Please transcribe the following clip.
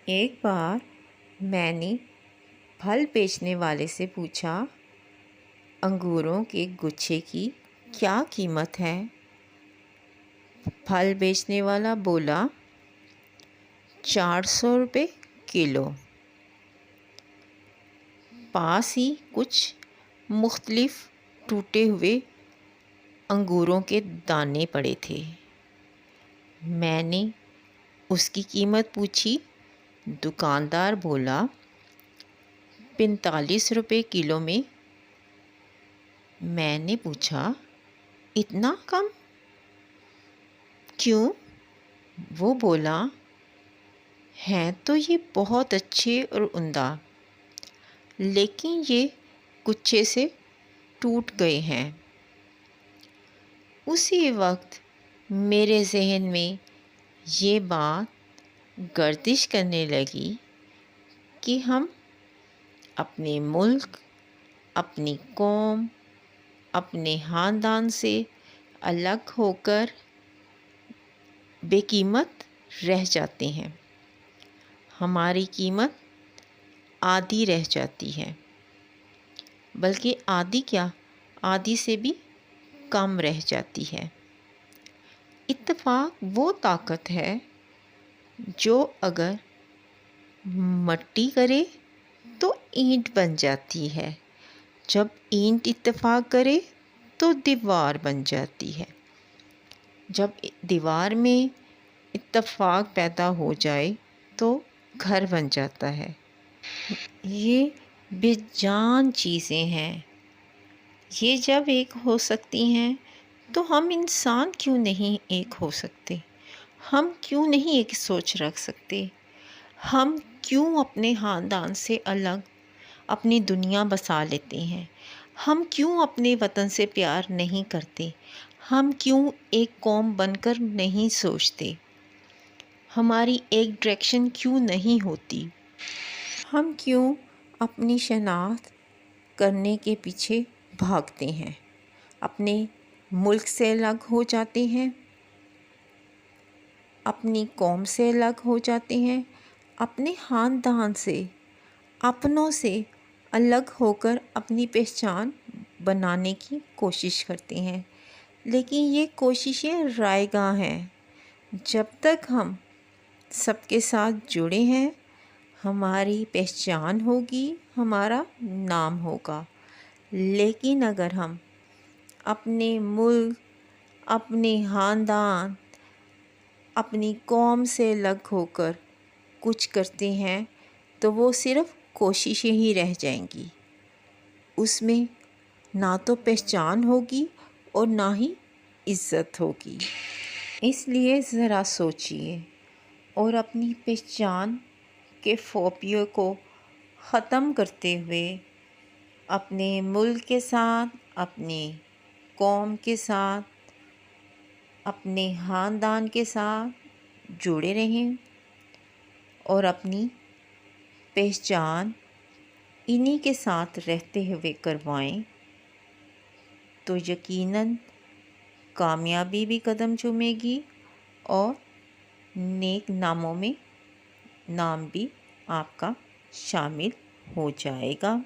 ایک بار میں نے پھل بیچنے والے سے پوچھا، انگوروں کے گچھے کی کیا قیمت ہے؟ پھل بیچنے والا بولا، 400 روپے کلو۔ پاس ہی کچھ مختلف ٹوٹے ہوئے انگوروں کے دانے پڑے تھے۔ میں نے اس کی قیمت پوچھی۔ دکاندار بولا، 45 روپے کلو میں۔ میں نے پوچھا، اتنا کم کیوں؟ وہ بولا، ہیں تو یہ بہت اچھے اور عمدہ، لیکن یہ گچھے سے ٹوٹ گئے ہیں۔ اسی وقت میرے ذہن میں یہ بات گردش کرنے لگی کہ ہم اپنے ملک، اپنی قوم، اپنے خاندان سے الگ ہو کر بے قیمت رہ جاتے ہیں۔ ہماری قیمت آدھی رہ جاتی ہے، بلکہ آدھی کیا، آدھی سے بھی کم رہ جاتی ہے۔ اتفاق وہ طاقت ہے جو اگر مٹی کرے تو اینٹ بن جاتی ہے، جب اینٹ اتفاق کرے تو دیوار بن جاتی ہے۔ جب دیوار میں اتفاق پیدا ہو جائے تو گھر بن جاتا ہے۔ یہ بے جان چیزیں ہیں، یہ جب ایک ہو سکتی ہیں تو ہم انسان کیوں نہیں ایک ہو سکتے؟ ہم کیوں نہیں ایک سوچ رکھ سکتے؟ ہم کیوں اپنے خاندان سے الگ اپنی دنیا بسا لیتے ہیں؟ ہم کیوں اپنے وطن سے پیار نہیں کرتے؟ ہم کیوں ایک قوم بن کر نہیں سوچتے؟ ہماری ایک ڈائریکشن کیوں نہیں ہوتی؟ ہم کیوں اپنی شناخت کرنے کے پیچھے بھاگتے ہیں، اپنے ملک سے الگ ہو جاتے ہیں، اپنی قوم سے الگ ہو جاتے ہیں، اپنے خاندان سے، اپنوں سے الگ ہو کر اپنی پہچان بنانے کی کوشش کرتے ہیں؟ لیکن یہ کوششیں رائے گاں ہیں۔ جب تک ہم سب کے ساتھ جڑے ہیں، ہماری پہچان ہوگی، ہمارا نام ہوگا۔ لیکن اگر ہم اپنے ملک، اپنے خاندان، اپنی قوم سے الگ ہو کر کچھ کرتے ہیں تو وہ صرف کوششیں ہی رہ جائیں گی۔ اس میں نہ تو پہچان ہوگی اور نہ ہی عزت ہوگی۔ اس لیے ذرا سوچئے اور اپنی پہچان کے فوبیا کو ختم کرتے ہوئے اپنے ملک کے ساتھ، اپنی قوم کے ساتھ، اپنے خاندان کے ساتھ جڑے رہیں اور اپنی پہچان انہی کے ساتھ رہتے ہوئے کروائیں تو یقیناً کامیابی بھی قدم چومے گی اور نیک ناموں میں نام بھی آپ کا شامل ہو جائے گا۔